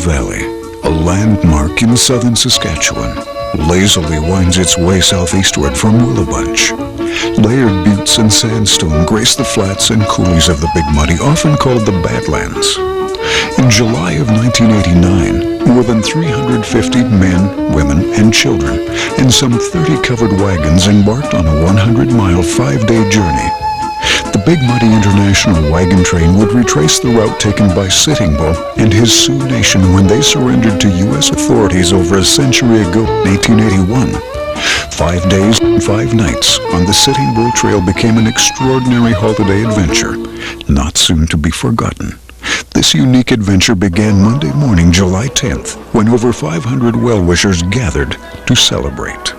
Valley, a landmark in southern Saskatchewan, lazily winds its way southeastward from Willow Bunch. Layered buttes and sandstone grace the flats and coulees of the Big Muddy, often called the Badlands. In July of 1989, more than 350 men, women, and children, and some 30 covered wagons embarked on a 100-mile, 5-day journey. The Big Muddy International wagon train would retrace the route taken by Sitting Bull and his Sioux Nation when they surrendered to U.S. authorities over a century ago in 1881. 5 days and 5 nights on the Sitting Bull Trail became an extraordinary holiday adventure, not soon to be forgotten. This unique adventure began Monday morning, July 10th, when over 500 well-wishers gathered to celebrate.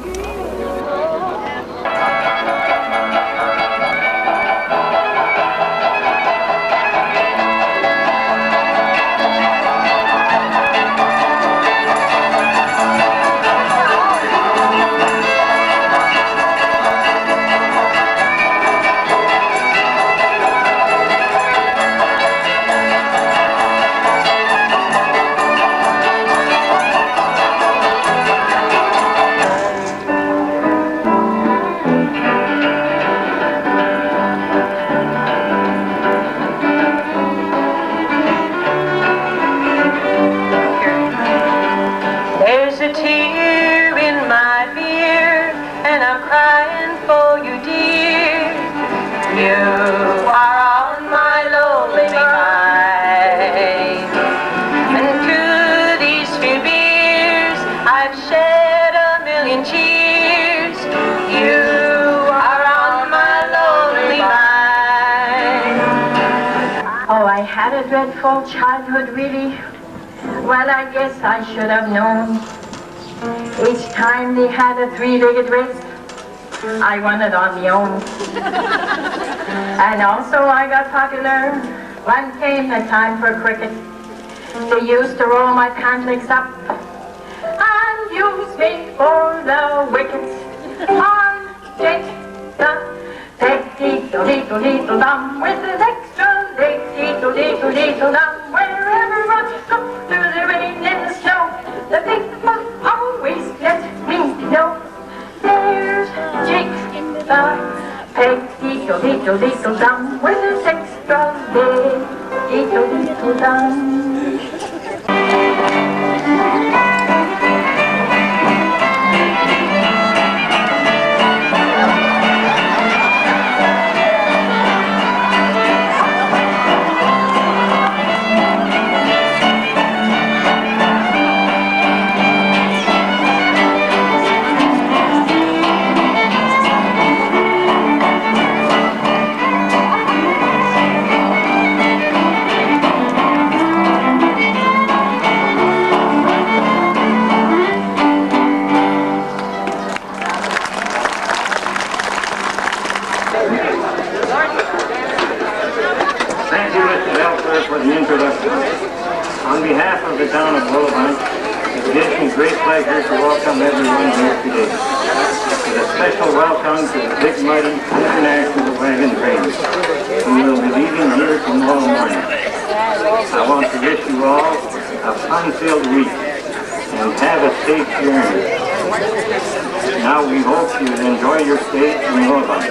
Dreadful childhood, really. Well, I guess I should have known. Each time they had a 3-legged race, I won it on my own. And also I got popular when came the time for cricket. They used to roll my pant legs up and use me for the wickets. On Jake the peg-deedle-deedle-deedle-dum with his extra leg, deedle-deedle-deedle-dum. Wherever I go, through the rain and the snow, the big one always lets me know. There's Jake the peg-deedle-deedle-deedle-dum with his extra leg, deedle-deedle-dum. For the introduction. On behalf of the town of Willow Bunch, it gives me great pleasure to welcome everyone here today. With a special welcome to the Big Muddy International Wagon Train. We will be leaving here tomorrow morning. I want to wish you all a fun-filled week and have a safe journey. Now we hope you enjoy your stay in Willow Bunch.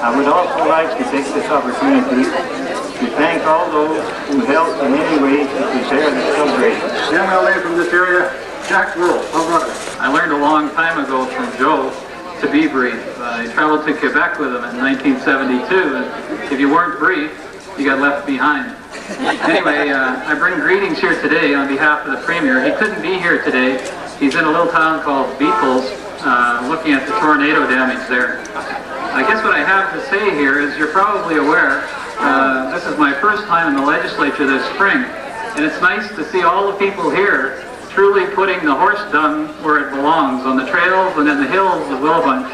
I would also like to take this opportunity to thank all those who helped in any way to prepare the celebration. The MLA from this area, Jack Rural. How about it? I learned a long time ago from Joe to be brief. I traveled to Quebec with him in 1972, and if you weren't brief, you got left behind. Anyway, I bring greetings here today on behalf of the Premier. He couldn't be here today. He's in a little town called Beeples, looking at the tornado damage there. I guess what I have to say here is you're probably aware this is my first time in the legislature this spring, and it's nice to see all the people here truly putting the horse dung where it belongs, on the trails and in the hills of Willow Bunch.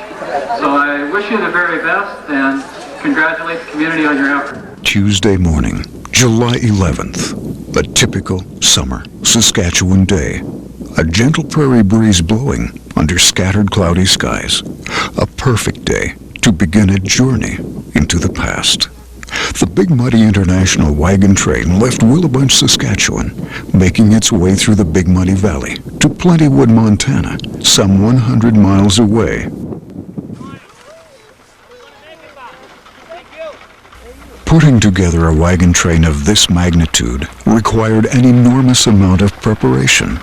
So I wish you the very best and congratulate the community on your effort. Tuesday morning, July 11th, a typical summer Saskatchewan day. A gentle prairie breeze blowing under scattered cloudy skies. A perfect day to begin a journey into the past. The Big Muddy International Wagon train left Willow Bunch, Saskatchewan, making its way through the Big Muddy Valley to Plentywood, Montana, some 100 miles away. Putting together a wagon train of this magnitude required an enormous amount of preparation.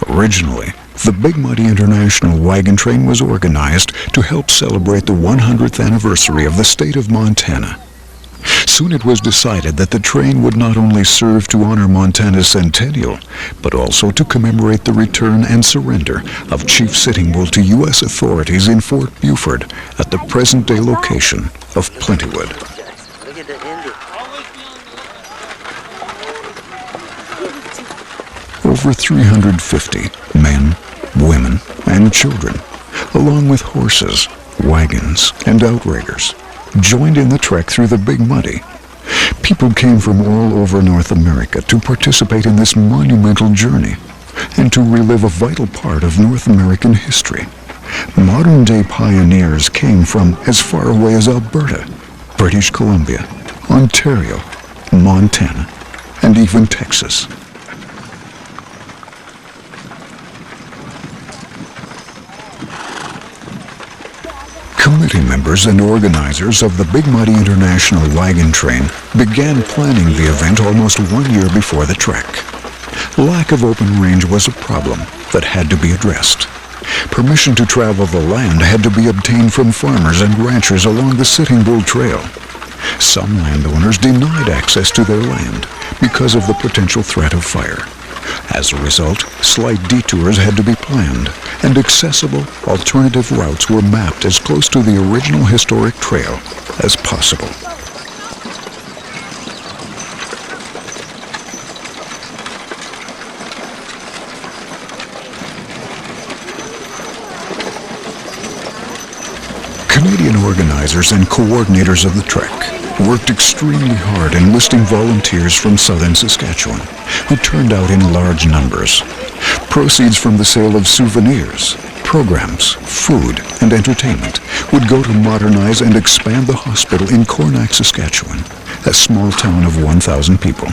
Originally, the Big Muddy International Wagon train was organized to help celebrate the 100th anniversary of the state of Montana. Soon it was decided that the train would not only serve to honor Montana's centennial, but also to commemorate the return and surrender of Chief Sitting Bull to U.S. authorities in Fort Buford at the present-day location of Plentywood. Over 350 men, women, and children, along with horses, wagons, and outriggers, joined in the trek through the Big Muddy. People came from all over North America to participate in this monumental journey and to relive a vital part of North American history. Modern-day pioneers came from as far away as Alberta, British Columbia, Ontario, Montana, and even Texas. Committee members and organizers of the Big Muddy International Wagon train began planning the event almost 1 year before the trek. Lack of open range was a problem that had to be addressed. Permission to travel the land had to be obtained from farmers and ranchers along the Sitting Bull Trail. Some landowners denied access to their land because of the potential threat of fire. As a result, slight detours had to be planned, and accessible alternative routes were mapped as close to the original historic trail as possible. Canadian organizers and coordinators of the trek worked extremely hard enlisting volunteers from southern Saskatchewan, who turned out in large numbers. Proceeds from the sale of souvenirs, programs, food, and entertainment would go to modernize and expand the hospital in Cornac, Saskatchewan, a small town of 1,000 people.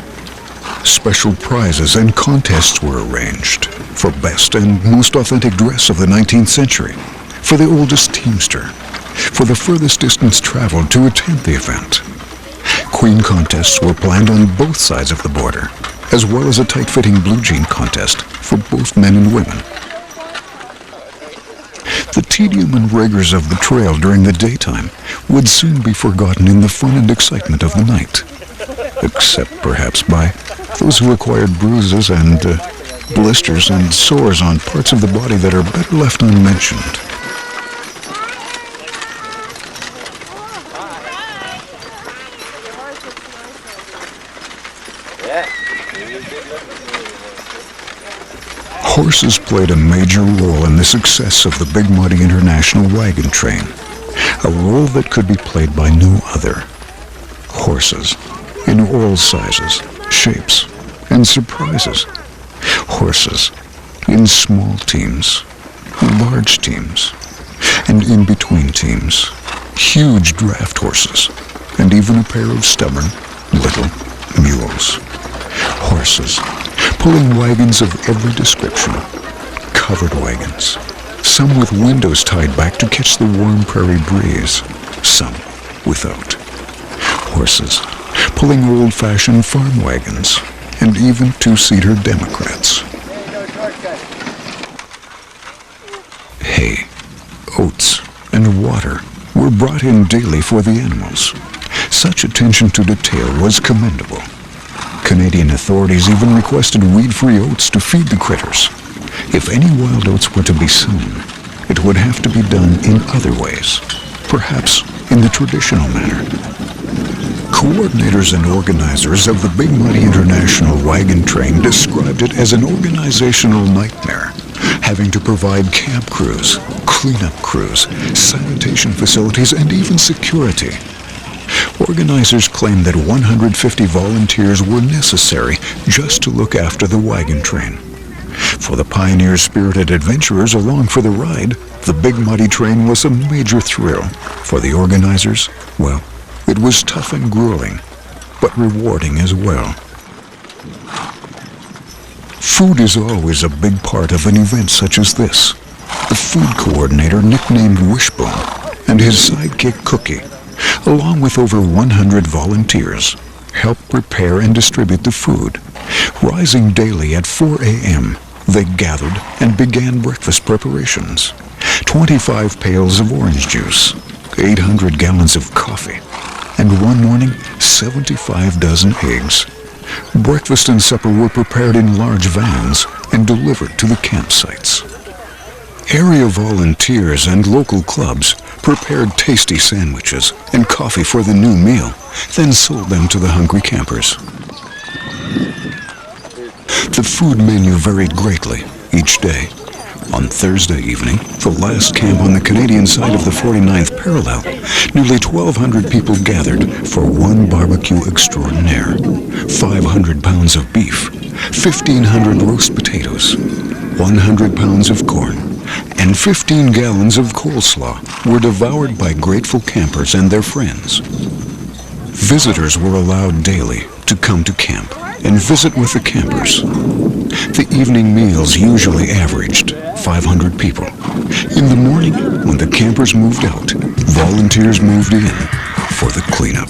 Special prizes and contests were arranged for best and most authentic dress of the 19th century, for the oldest teamster, for the furthest distance traveled to attend the event. Queen contests were planned on both sides of the border, as well as a tight-fitting blue jean contest for both men and women. The tedium and rigors of the trail during the daytime would soon be forgotten in the fun and excitement of the night, except perhaps by those who acquired bruises and blisters and sores on parts of the body that are better left unmentioned. Horses played a major role in the success of the Big Muddy International Wagon train, a role that could be played by no other. Horses, in all sizes, shapes, and surprises. Horses, in small teams, large teams, and in between teams. Huge draft horses, and even a pair of stubborn, little mules. Horses, pulling wagons of every description. Covered wagons, some with windows tied back to catch the warm prairie breeze, some without. Horses, pulling old-fashioned farm wagons, and even two-seater Democrats. Hay, oats, and water were brought in daily for the animals. Such attention to detail was commendable. Canadian authorities even requested weed-free oats to feed the critters. If any wild oats were to be sown, it would have to be done in other ways, perhaps in the traditional manner. Coordinators and organizers of the Big Muddy International Wagon Train described it as an organizational nightmare, having to provide camp crews, cleanup crews, sanitation facilities, and even security. Organizers claimed that 150 volunteers were necessary just to look after the wagon train. For the pioneer-spirited adventurers along for the ride, the Big Muddy Train was a major thrill. For the organizers, well, it was tough and grueling, but rewarding as well. Food is always a big part of an event such as this. The food coordinator, nicknamed Wishbone, and his sidekick Cookie, along with over 100 volunteers, helped prepare and distribute the food. Rising daily at 4 a.m., they gathered and began breakfast preparations. 25 pails of orange juice, 800 gallons of coffee, and one morning, 75 dozen eggs. Breakfast and supper were prepared in large vans and delivered to the campsites. Area volunteers and local clubs prepared tasty sandwiches and coffee for the new meal, then sold them to the hungry campers. The food menu varied greatly each day. On Thursday evening, the last camp on the Canadian side of the 49th parallel, nearly 1,200 people gathered for one barbecue extraordinaire. 500 pounds of beef, 1,500 roast potatoes, 100 pounds of corn, and 15 gallons of coleslaw were devoured by grateful campers and their friends. Visitors were allowed daily to come to camp and visit with the campers. The evening meals usually averaged 500 people. In the morning, when the campers moved out, volunteers moved in for the cleanup.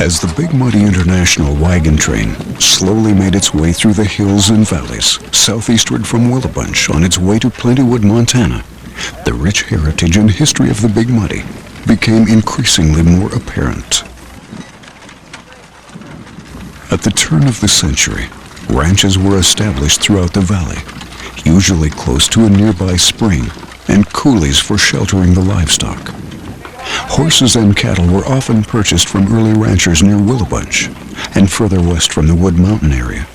As the Big Muddy International Wagon Train slowly made its way through the hills and valleys southeastward from Willow Bunch on its way to Plentywood, Montana, the rich heritage and history of the Big Muddy became increasingly more apparent. At the turn of the century, ranches were established throughout the valley, usually close to a nearby spring, and coulees for sheltering the livestock. Horses and cattle were often purchased from early ranchers near Willow Bunch and further west from the Wood Mountain area.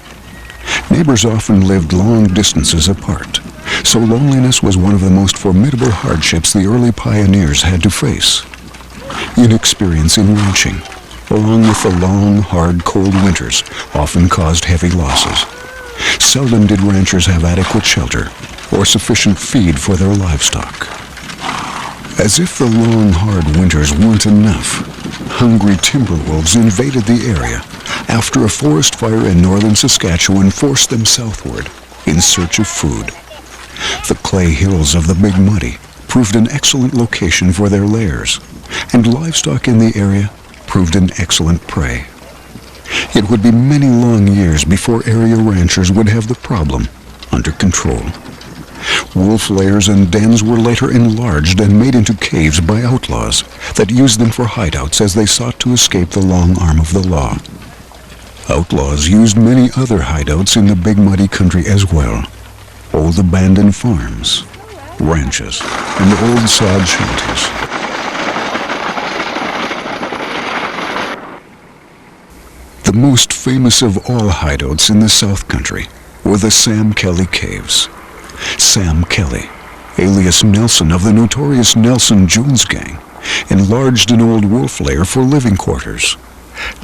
Neighbors often lived long distances apart, so loneliness was one of the most formidable hardships the early pioneers had to face. Inexperience in ranching, along with the long, hard, cold winters, often caused heavy losses. Seldom did ranchers have adequate shelter or sufficient feed for their livestock. As if the long, hard winters weren't enough, hungry timber wolves invaded the area after a forest fire in northern Saskatchewan forced them southward in search of food. The clay hills of the Big Muddy proved an excellent location for their lairs, and livestock in the area proved an excellent prey. It would be many long years before area ranchers would have the problem under control. Wolf lairs and dens were later enlarged and made into caves by outlaws that used them for hideouts as they sought to escape the long arm of the law. Outlaws used many other hideouts in the Big Muddy country as well. Old abandoned farms, ranches, and old sod shanties. The most famous of all hideouts in the South Country were the Sam Kelly Caves. Sam Kelly, alias Nelson of the notorious Nelson Jones gang, enlarged an old wolf lair for living quarters.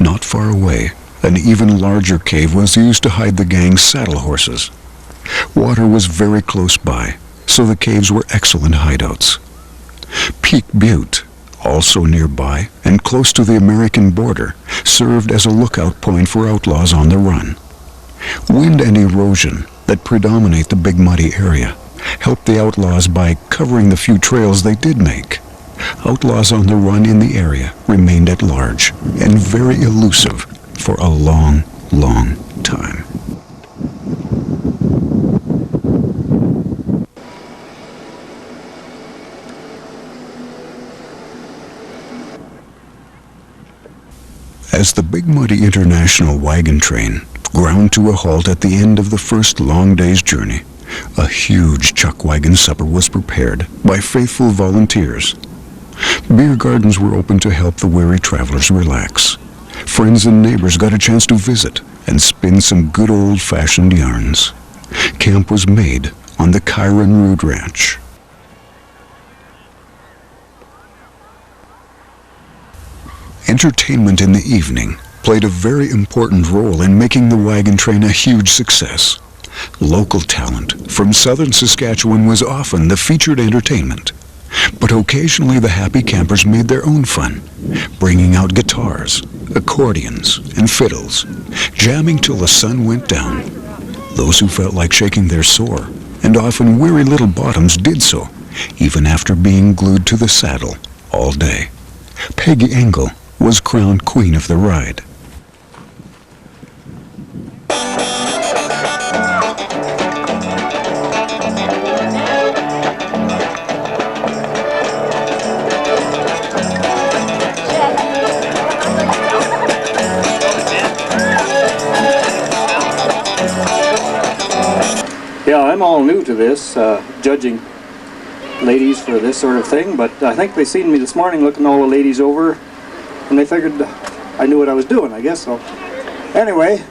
Not far away, an even larger cave was used to hide the gang's saddle horses. Water was very close by, so the caves were excellent hideouts. Peak Butte, also nearby and close to the American border, served as a lookout point for outlaws on the run. Wind and erosion that predominate the Big Muddy area helped the outlaws by covering the few trails they did make. Outlaws on the run in the area remained at large and very elusive for a long, long time. As the Big Muddy International wagon train ground to a halt at the end of the first long day's journey, a huge chuck wagon supper was prepared by faithful volunteers. Beer gardens were open to help the weary travelers relax. Friends and neighbors got a chance to visit and spin some good old-fashioned yarns. Camp was made on the Kyron Rood Ranch. Entertainment in the evening played a very important role in making the wagon train a huge success. Local talent from southern Saskatchewan was often the featured entertainment, but occasionally the happy campers made their own fun, bringing out guitars, accordions, and fiddles, jamming till the sun went down. Those who felt like shaking their sore and often weary little bottoms did so, even after being glued to the saddle all day. Peggy Engel was crowned queen of the ride. Yeah, I'm all new to this, judging ladies for this sort of thing, but I think they seen me this morning looking all the ladies over, and they figured I knew what I was doing, I guess so. Anyway,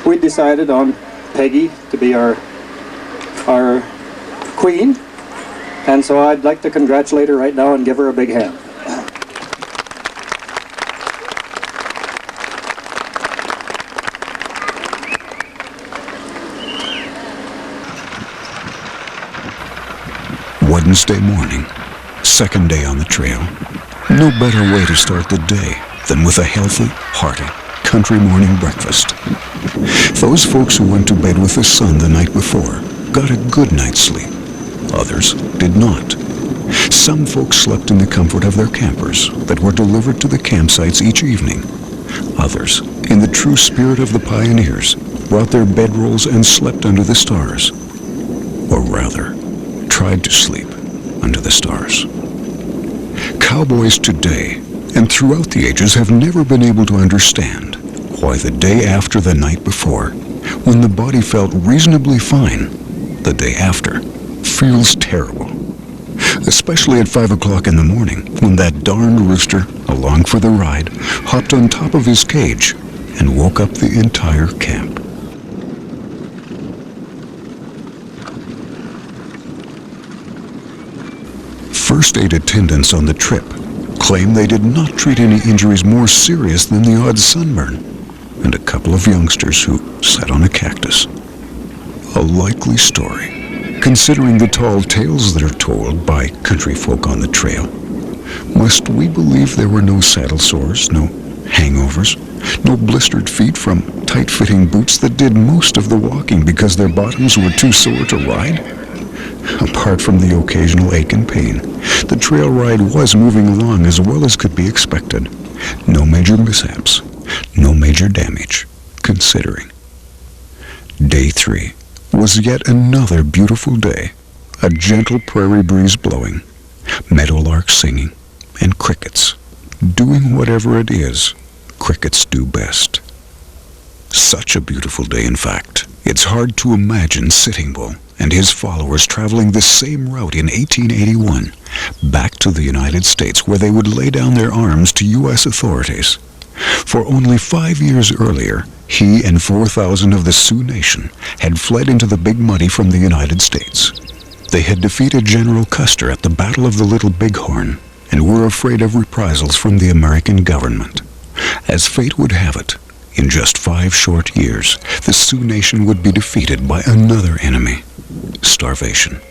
we decided on Peggy to be our queen, and so I'd like to congratulate her right now and give her a big hand. Wednesday morning, second day on the trail. No better way to start the day than with a healthy, hearty, country morning breakfast. Those folks who went to bed with the sun the night before got a good night's sleep. Others did not. Some folks slept in the comfort of their campers that were delivered to the campsites each evening. Others, in the true spirit of the pioneers, brought their bedrolls and slept under the stars. Or rather, tried to sleep under the stars. Cowboys today and throughout the ages have never been able to understand why the day after the night before, when the body felt reasonably fine, the day after feels terrible. Especially at 5 o'clock in the morning, when that darned rooster, along for the ride, hopped on top of his cage and woke up the entire camp. First aid attendants on the trip claim they did not treat any injuries more serious than the odd sunburn and a couple of youngsters who sat on a cactus. A likely story, considering the tall tales that are told by country folk on the trail. Must we believe there were no saddle sores, no hangovers, no blistered feet from tight-fitting boots that did most of the walking because their bottoms were too sore to ride? Apart from the occasional ache and pain, the trail ride was moving along as well as could be expected. No major mishaps, no major damage, considering. Day 3 was yet another beautiful day. A gentle prairie breeze blowing, meadowlarks singing, and crickets doing whatever it is crickets do best. Such a beautiful day, in fact. It's hard to imagine Sitting Bull and his followers traveling the same route in 1881 back to the United States, where they would lay down their arms to U.S. authorities. For only 5 years earlier, he and 4,000 of the Sioux Nation had fled into the Big Muddy from the United States. They had defeated General Custer at the Battle of the Little Bighorn and were afraid of reprisals from the American government. As fate would have it, in just 5 short years, the Sioux Nation would be defeated by another enemy, starvation.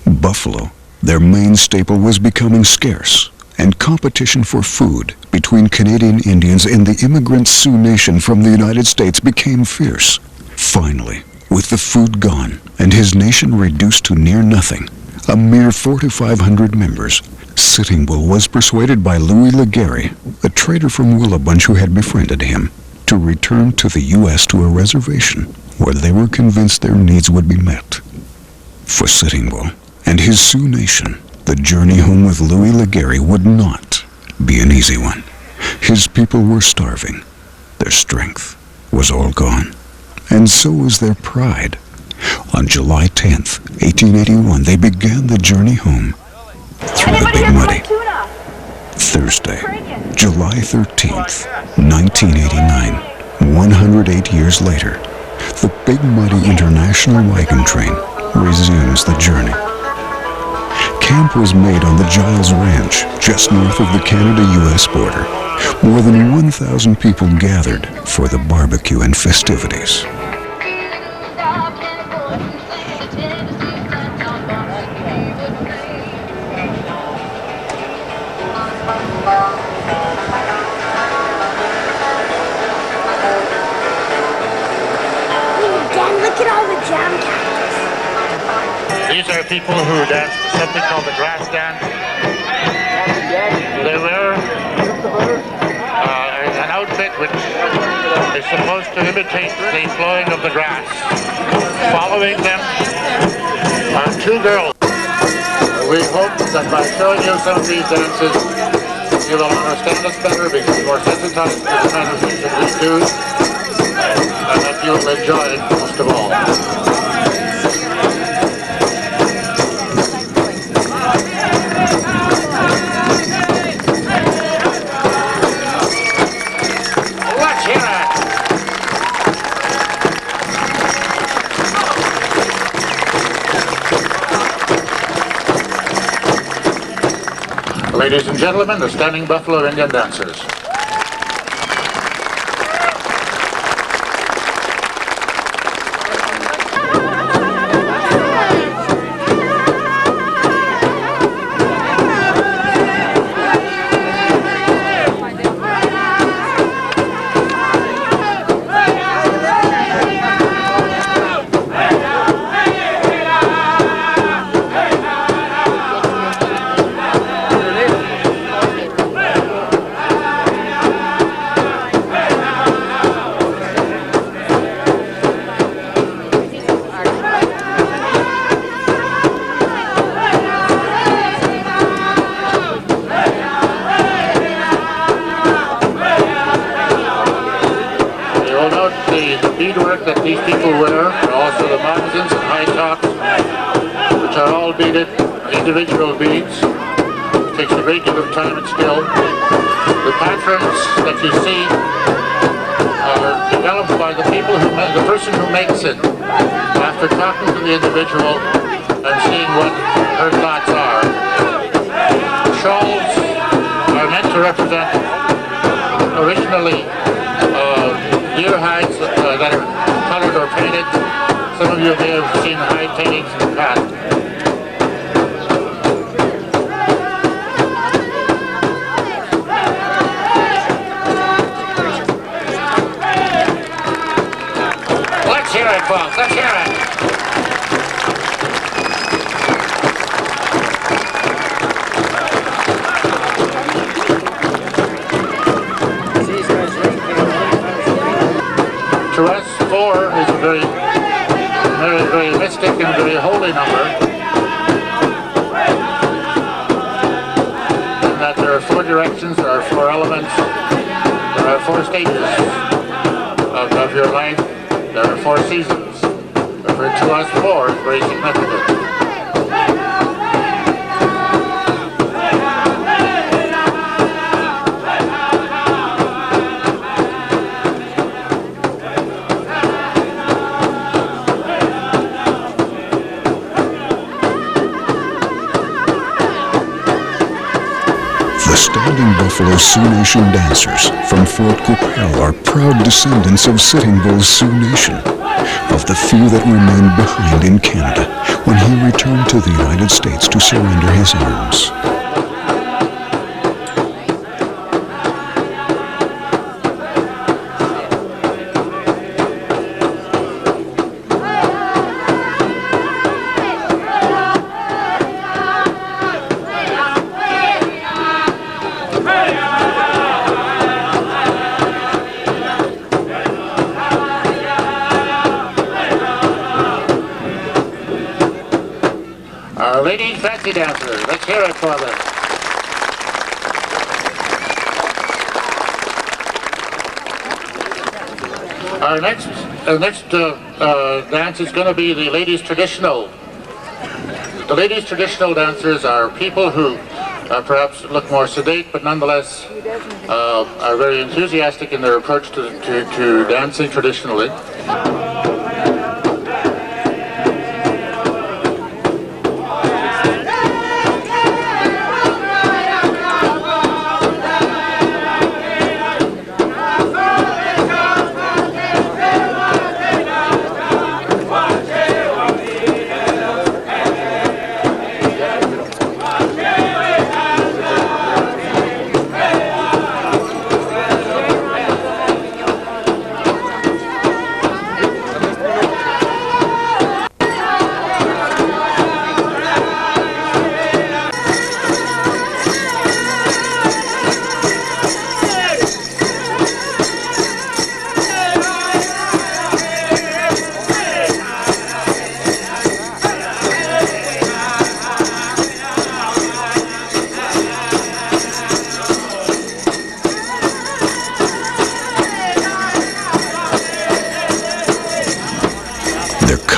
Buffalo, their main staple, was becoming scarce, and competition for food between Canadian Indians and the immigrant Sioux Nation from the United States became fierce. Finally, with the food gone and his nation reduced to near nothing, a mere 400 to 500 members, Sitting Bull was persuaded by Louis Laguerre, a trader from Willow Bunch who had befriended him, to return to the U.S. to a reservation where they were convinced their needs would be met. For Sitting Bull and his Sioux Nation, the journey home with Louis Laguerre would not be an easy one. His people were starving. Their strength was all gone, and so was their pride. On July 10th, 1881, they began the journey home through the Big Muddy. Thursday, July 13th, 1989, 108 years later, the Big Muddy International Wagon train resumes the journey. Camp was made on the Giles Ranch, just north of the Canada-U.S. border. More than 1,000 people gathered for the barbecue and festivities. Look at all the jam cactus. These are people who dance something called the grass dance. They wear an outfit which is supposed to imitate the flowing of the grass. Following them are 2 girls. We hope that by showing you some of these dances, you will understand us better, because you're more sensitized to the kind of things that we do, and that you will enjoy it most of all. Let's hear it! Ladies and gentlemen, the Standing Buffalo Indian Dancers. Beadwork that these people wear, and also the moccasins and high tops, which are all beaded, individual beads. It takes a great deal of time and skill. The patterns that you see are developed by the people the person who makes it, after talking to the individual and seeing what her thoughts are. Shawls are meant to represent originally deer hides that are colored or painted. Some of you may have seen hide paintings in the past. Let's hear it, folks. Let's hear it. 4 is a very, very, very mystic and very holy number. In that there are 4 directions, there are 4 elements, there are 4 stages of your life, there are 4 seasons. For to us 4 is very significant. The Standing Buffalo Sioux Nation dancers from Fort Qu'Appelle are proud descendants of Sitting Bull's Sioux Nation, of the few that remained behind in Canada when he returned to the United States to surrender his arms. Our lady fancy dancers, let's hear it for them. Our next dance is going to be the ladies' traditional. The ladies' traditional dancers are people who perhaps look more sedate, but nonetheless are very enthusiastic in their approach to dancing traditionally.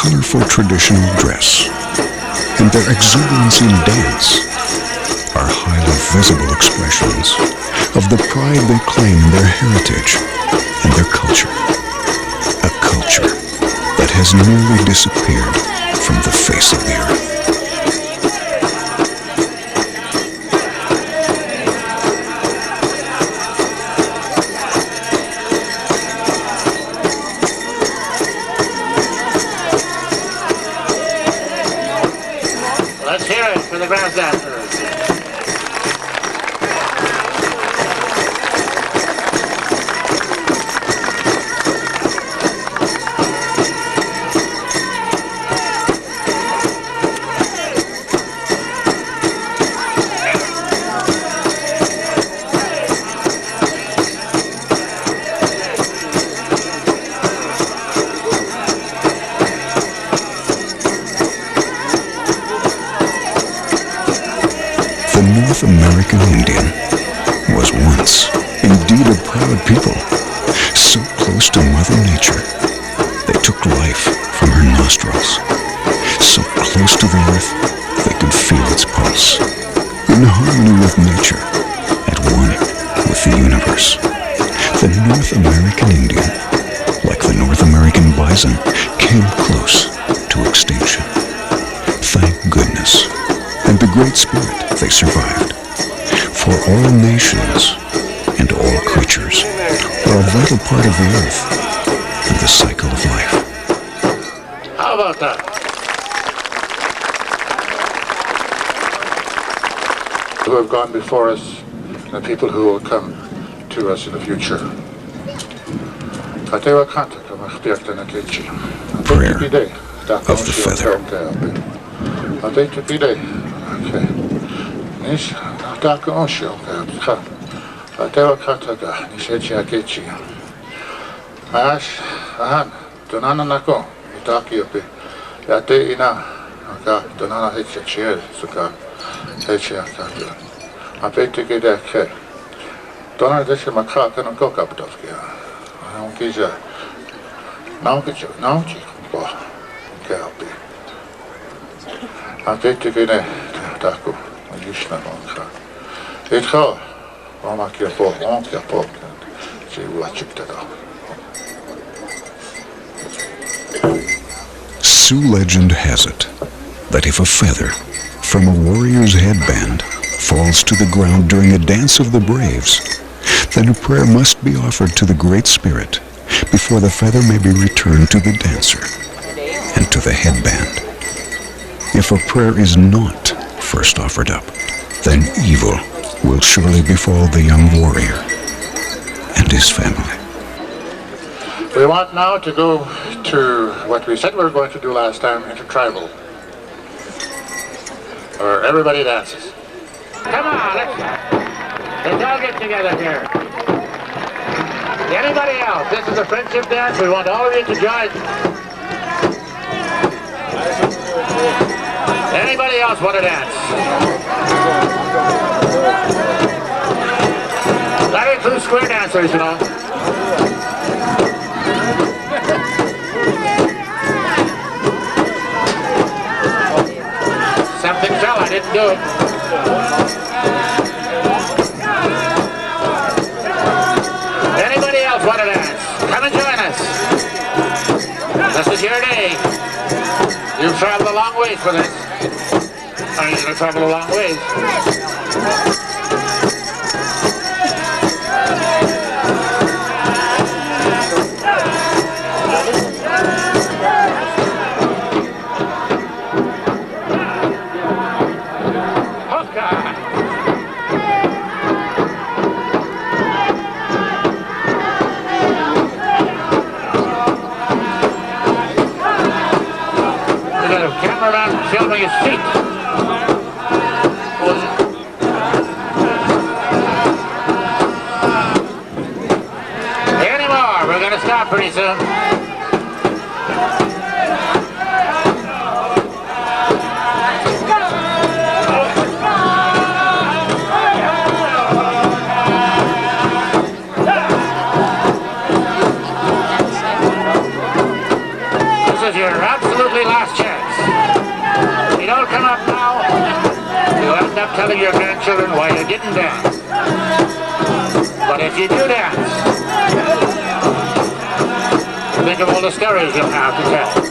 Colorful traditional dress and their exuberance in dance are highly visible expressions of the pride they claim in their heritage and their culture, a culture that has nearly disappeared from the face of the earth. Let's hear it for the grass dancers. The North American Indian was once indeed a proud people, so close to Mother Nature they took life from her nostrils, so close to the earth they could feel its pulse, in harmony with nature, at one with the universe. The North American Indian, like the North American bison, came close to extinction. Thank goodness. And the Great Spirit they survived. For all nations and all creatures are a vital part of the earth and the cycle of life. How about that? Who have gone before us and the people who will come to us in the future. Prayer of the feather. Donana nako, itaki opi. Yate ina, aka, donana hecha chier, suka, hecha kaka. Apete ke de ke. Donana deshe makaka no koka ptovkia. Kija. Naukicho, nauchi, bo, kelpi. Apete ke ne, taku, yishna monka. Itcha, omakia po, she watchik tada. Sioux legend has it that if a feather from a warrior's headband falls to the ground during a dance of the braves, then a prayer must be offered to the Great Spirit before the feather may be returned to the dancer and to the headband. If a prayer is not first offered up, then evil will surely befall the young warrior and his family. We want now to go to what we said we were going to do last time, intertribal, where everybody dances. Come on, let's all get together here. Anybody else? This is a friendship dance. We want all of you to join. Anybody else want to dance? That includes square dancers, you know. Something fell, I didn't do it. Anybody else want to dance? Come and join us. This is your day. You've traveled a long ways for this. Are you going to travel a long ways? Filming his feet. Any more? We're going to stop pretty soon. This is your absolutely last chance. If you don't come up now, you'll end up telling your grandchildren why you didn't dance. But if you do dance, think of all the stories you'll have to tell.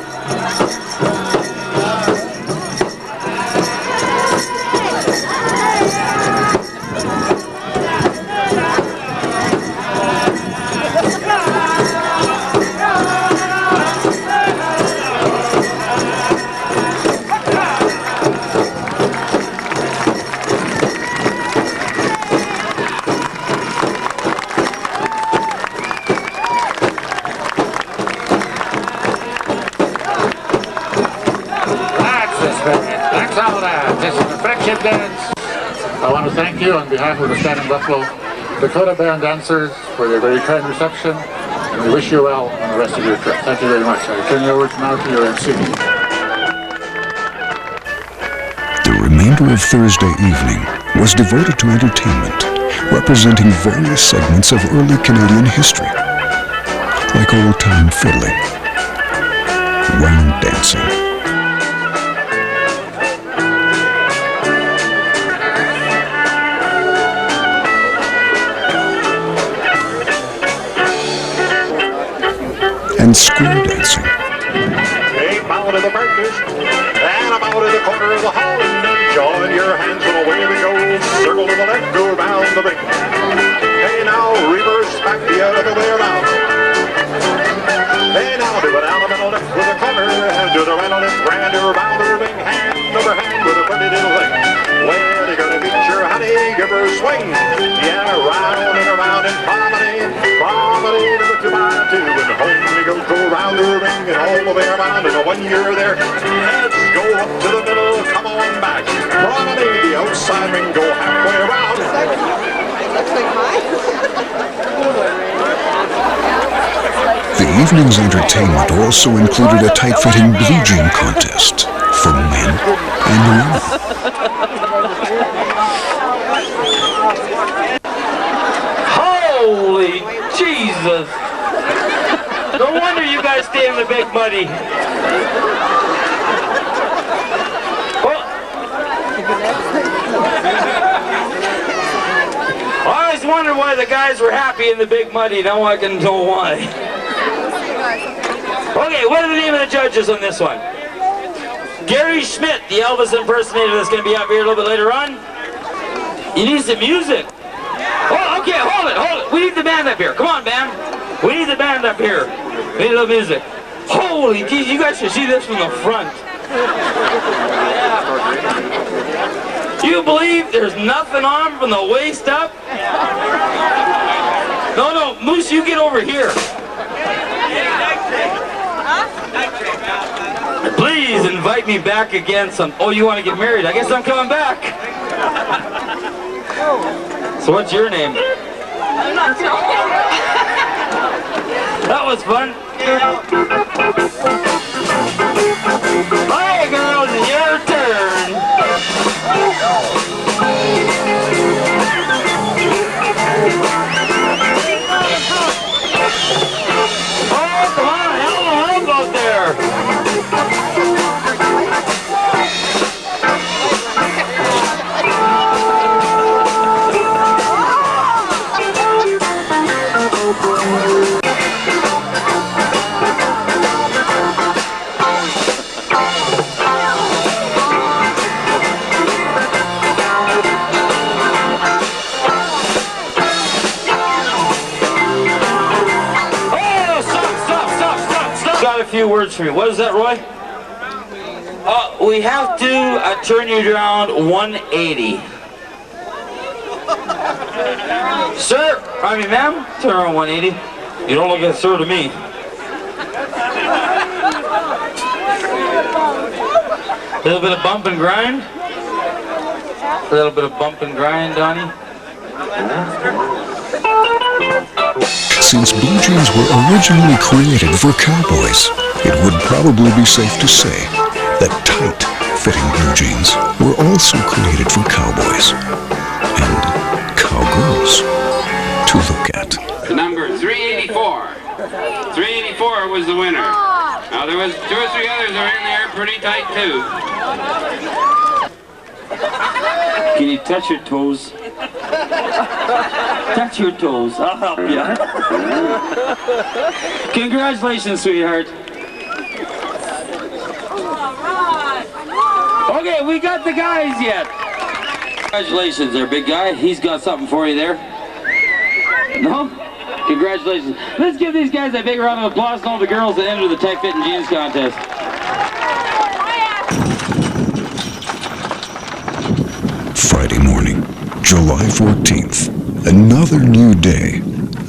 This is the friendship dance. I want to thank you on behalf of the Standing Buffalo Dakota Band dancers for your very kind reception, and we wish you well on the rest of your trip. Thank you very much. I turn you over now to your MC. The remainder of Thursday evening was devoted to entertainment, representing various segments of early Canadian history, like old-time fiddling, round dancing, and square dancing. Take out of the breakfast, and I'm out of the corner of the hall, and join your hands and away we go. Circle to the left, go around the ring. Hey now, reverse back the other way around. Hey now, do it out of the left with a corner, do the right on it, grand around the ring, hand over hand with a pretty little leg. Well, you're gonna meet your honey, give her a swing. Yeah, round and around and promenade to the 2x2, and home we go around the ring and all the way around, and when you're there, let's go up to the middle, come on back, promenade the outside ring, go halfway around. Looks like mine. The evening's entertainment also included a tight-fitting blue jean contest for men and women. Holy Jesus! No wonder you guys stay in the big muddy. I always wondered why the guys were happy in the big muddy. Now I can know why. Okay, what are the name of the judges on this one? Gary Schmidt, the Elvis impersonator that's going to be up here a little bit later on. You need some music. Oh, okay, hold it. We need the band up here. Come on, band. We need the band up here. We need a little music. Holy geez, you guys should see this from the front. You believe there's nothing on from the waist up? No, Moose, you get over here. Please invite me back again some... Oh, you want to get married? I guess I'm coming back. So what's your name? That was fun. Hi, girls, your turn. Oh, come on, help out there. Few words for you. What is that, Roy? We have to turn you around 180. Sir, ma'am, turn around 180. You don't look at sir to me. A little bit of bump and grind. A little bit of bump and grind, Donnie. Since blue jeans were originally created for cowboys, it would probably be safe to say that tight-fitting blue jeans were also created for cowboys and cowgirls to look at. Number 384. 384 was the winner. Now there was 2 or 3 others that were in there pretty tight too. Can you touch your toes? Touch your toes. I'll help you. Congratulations, sweetheart. Okay, we got the guys yet. Congratulations there, big guy. He's got something for you there. No? Congratulations. Let's give these guys a big round of applause and all the girls that entered the tight fitting jeans contest. Friday morning, July 14th. Another new day,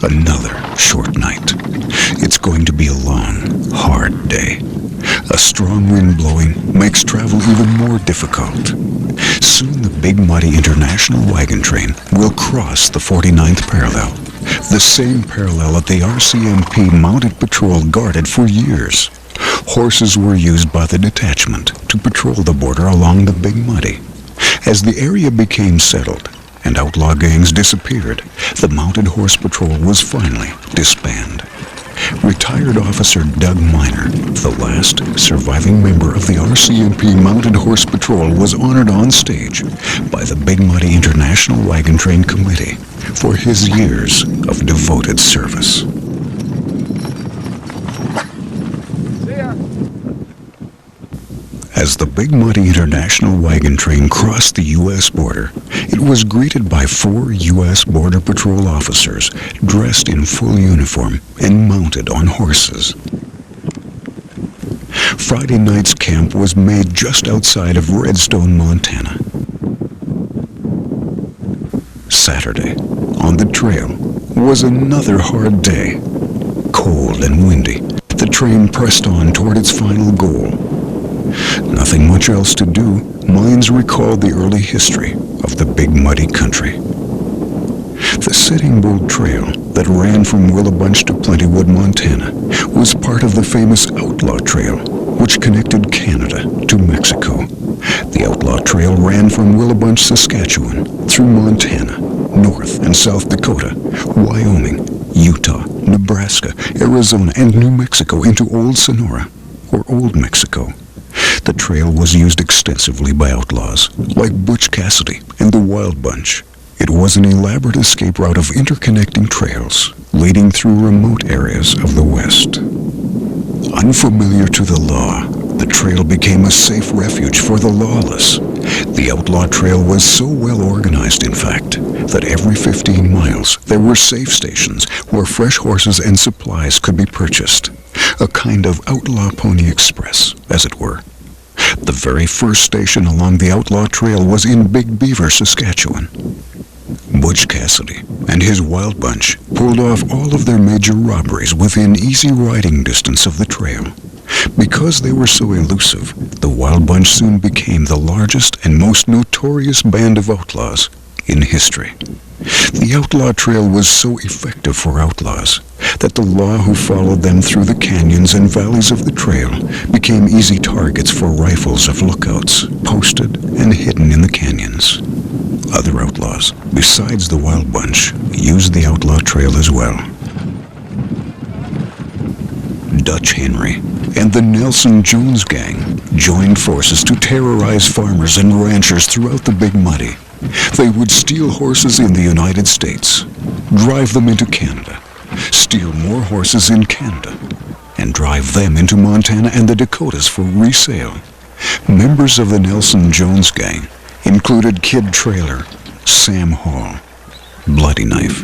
another short night. It's going to be a long, hard day. A strong wind blowing makes travel even more difficult. Soon the Big Muddy International Wagon Train will cross the 49th parallel, the same parallel that the RCMP Mounted Patrol guarded for years. Horses were used by the detachment to patrol the border along the Big Muddy. As the area became settled and outlaw gangs disappeared, the Mounted Horse Patrol was finally disbanded. Retired Officer Doug Miner, the last surviving member of the RCMP Mounted Horse Patrol, was honored on stage by the Big Muddy International Wagon Train Committee for his years of devoted service. As the Big Muddy International Wagon Train crossed the U.S. border, it was greeted by 4 U.S. Border Patrol officers dressed in full uniform and mounted on horses. Friday night's camp was made just outside of Redstone, Montana. Saturday, on the trail, was another hard day. Cold and windy, the train pressed on toward its final goal. Nothing much else to do, minds recalled the early history of the Big Muddy Country. The Sitting Bull Trail that ran from Willow Bunch to Plentywood, Montana, was part of the famous Outlaw Trail, which connected Canada to Mexico. The Outlaw Trail ran from Willow Bunch, Saskatchewan, through Montana, North and South Dakota, Wyoming, Utah, Nebraska, Arizona, and New Mexico into Old Sonora, or Old Mexico. The trail was used extensively by outlaws, like Butch Cassidy and the Wild Bunch. It was an elaborate escape route of interconnecting trails, leading through remote areas of the West. Unfamiliar to the law, the trail became a safe refuge for the lawless. The Outlaw Trail was so well organized, in fact, that every 15 miles there were safe stations where fresh horses and supplies could be purchased. A kind of outlaw pony express, as it were. The very first station along the Outlaw Trail was in Big Beaver, Saskatchewan. Butch Cassidy and his Wild Bunch pulled off all of their major robberies within easy riding distance of the trail. Because they were so elusive, the Wild Bunch soon became the largest and most notorious band of outlaws in history. The Outlaw Trail was so effective for outlaws that the law who followed them through the canyons and valleys of the trail became easy targets for rifles of lookouts posted and hidden in the canyons. Other outlaws, besides the Wild Bunch, used the Outlaw Trail as well. Dutch Henry and the Nelson Jones Gang joined forces to terrorize farmers and ranchers throughout the Big Muddy. They would steal horses in the United States, drive them into Canada, steal more horses in Canada, and drive them into Montana and the Dakotas for resale. Members of the Nelson Jones Gang included Kid Trailer, Sam Hall, Bloody Knife,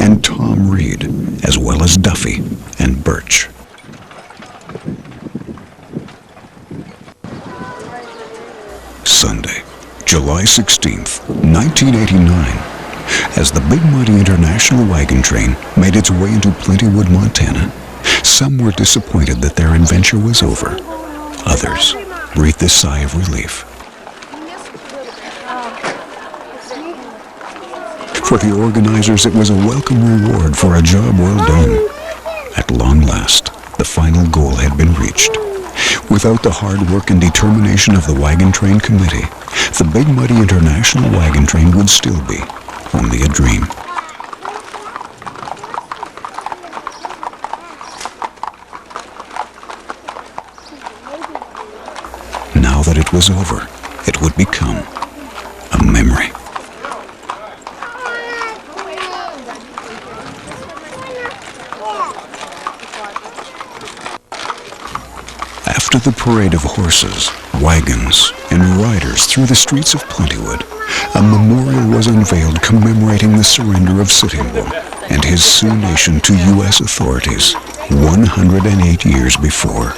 and Tom Reed, as well as Duffy and Birch. Sunday, July 16th, 1989, as the Big Muddy International Wagon Train made its way into Plentywood, Montana, some were disappointed that their adventure was over. Others breathed a sigh of relief. For the organizers, it was a welcome reward for a job well done. At long last, the final goal had been reached. Without the hard work and determination of the Wagon Train Committee, the Big Muddy International Wagon Train would still be only a dream. Now that it was over, it would become a memory. After the parade of horses, wagons, and riders through the streets of Plentywood, a memorial was unveiled commemorating the surrender of Sitting Bull and his Sioux Nation to U.S. authorities 108 years before.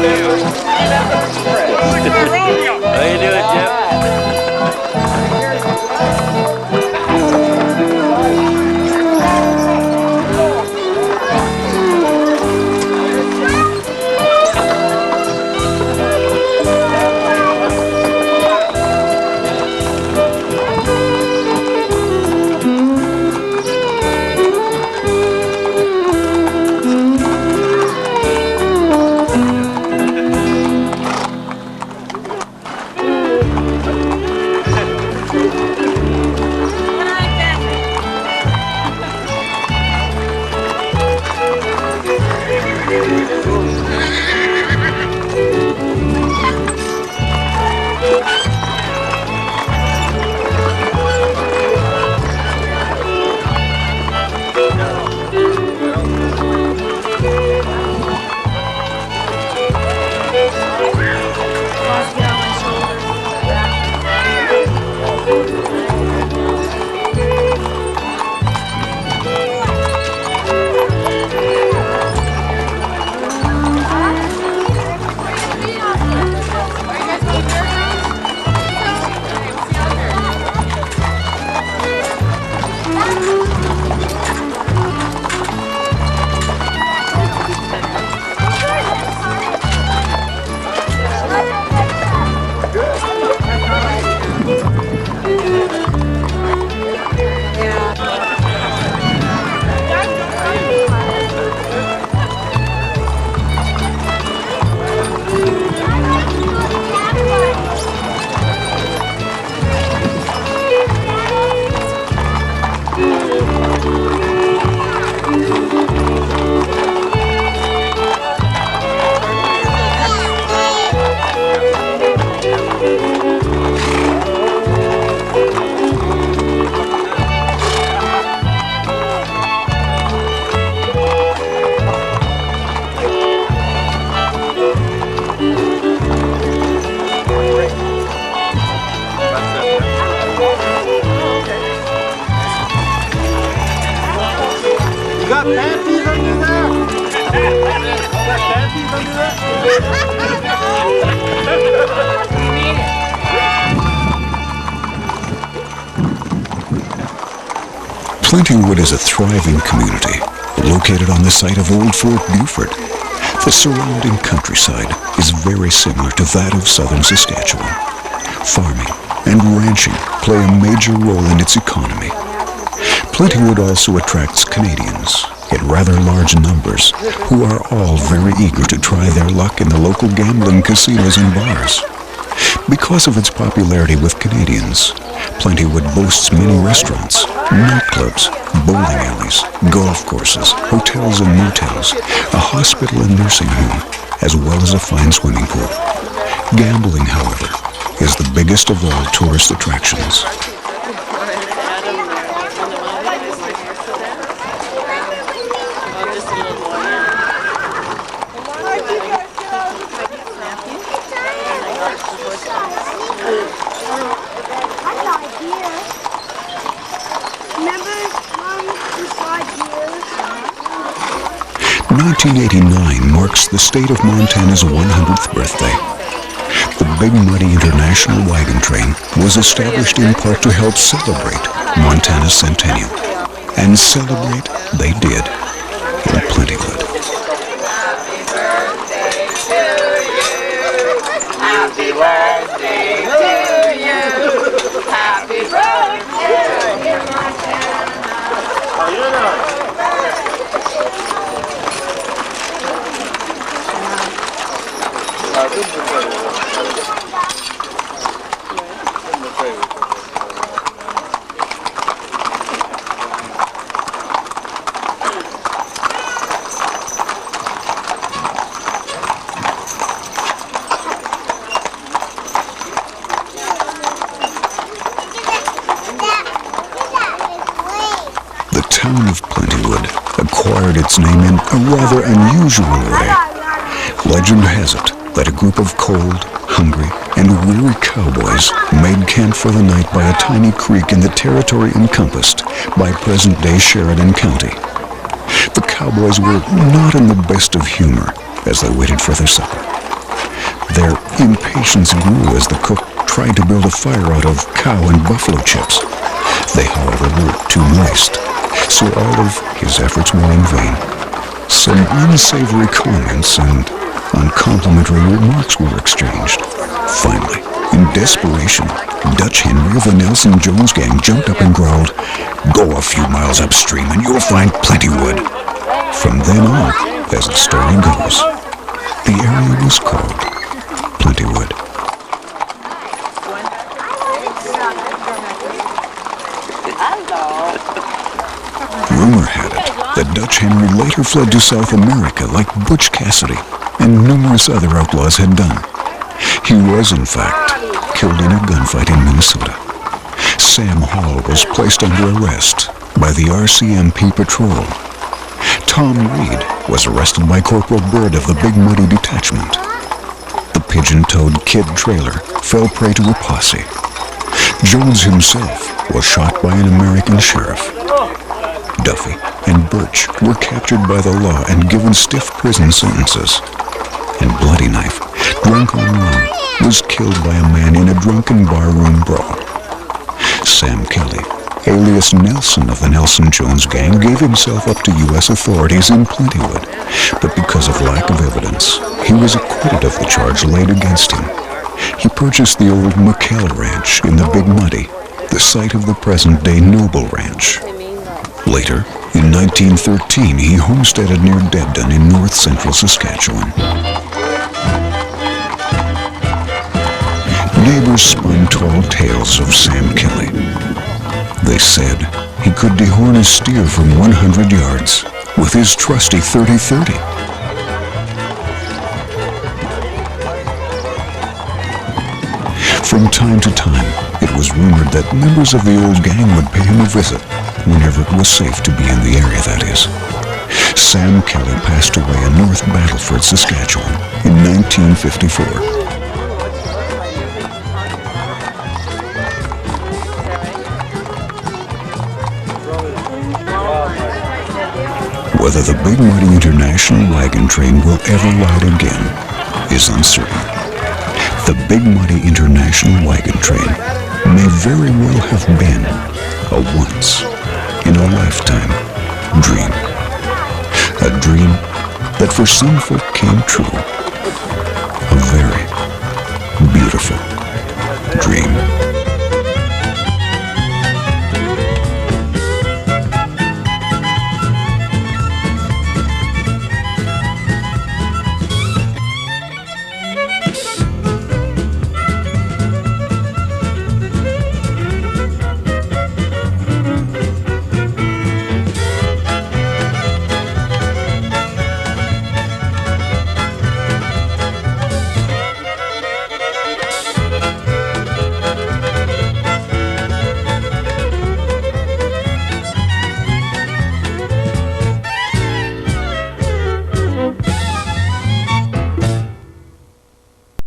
How you doing, Jeff? Plentywood is a thriving community located on the site of Old Fort Buford. The surrounding countryside is very similar to that of southern Saskatchewan. Farming and ranching play a major role in its economy. Plentywood also attracts Canadians in rather large numbers who are all very eager to try their luck in the local gambling casinos and bars. Because of its popularity with Canadians, Plentywood boasts many restaurants, nightclubs, bowling alleys, golf courses, hotels and motels, a hospital and nursing home, as well as a fine swimming pool. Gambling, however, is the biggest of all tourist attractions. 1989 marks the state of Montana's 100th birthday. The Big Muddy International Wagon Train was established in part to help celebrate Montana's centennial. And celebrate they did in Plentywood. Happy birthday to you. Happy birthday, dear Montana. How you doing? The town of Plentywood acquired its name in a rather unusual way. Legend has it that a group of cold, hungry, and weary cowboys made camp for the night by a tiny creek in the territory encompassed by present-day Sheridan County. The cowboys were not in the best of humor as they waited for their supper. Their impatience grew as the cook tried to build a fire out of cow and buffalo chips. They, however, were too moist, so all of his efforts were in vain. Some unsavory comments and uncomplimentary remarks were exchanged. Finally, in desperation, Dutch Henry of the Nelson Jones gang jumped up and growled, "Go a few miles upstream and you'll find Plentywood." From then on, as the story goes, the area was called Plentywood. Rumor had it that Dutch Henry later fled to South America like Butch Cassidy and numerous other outlaws had done. He was, in fact, killed in a gunfight in Minnesota. Sam Hall was placed under arrest by the RCMP patrol. Tom Reed was arrested by Corporal Bird of the Big Muddy Detachment. The pigeon-toed Kid Trailer fell prey to a posse. Jones himself was shot by an American sheriff. Duffy and Birch were captured by the law and given stiff prison sentences. And Bloody Knife, drunk on rum, was killed by a man in a drunken barroom brawl. Sam Kelly, alias Nelson of the Nelson Jones gang, gave himself up to U.S. authorities in Plentywood, but because of lack of evidence, he was acquitted of the charge laid against him. He purchased the old McKell Ranch in the Big Muddy, the site of the present-day Noble Ranch. Later, in 1913, he homesteaded near Debden in north-central Saskatchewan. Neighbors spun tall tales of Sam Kelly. They said he could dehorn a steer from 100 yards with his trusty .30-30. From time to time, it was rumored that members of the old gang would pay him a visit, whenever it was safe to be in the area, that is. Sam Kelly passed away in North Battleford, Saskatchewan, in 1954. Whether the Big Muddy International Wagon Train will ever ride again is uncertain. The Big Muddy International Wagon Train may very well have been a once-in-a-lifetime dream. A dream that for some folk came true. A very beautiful dream.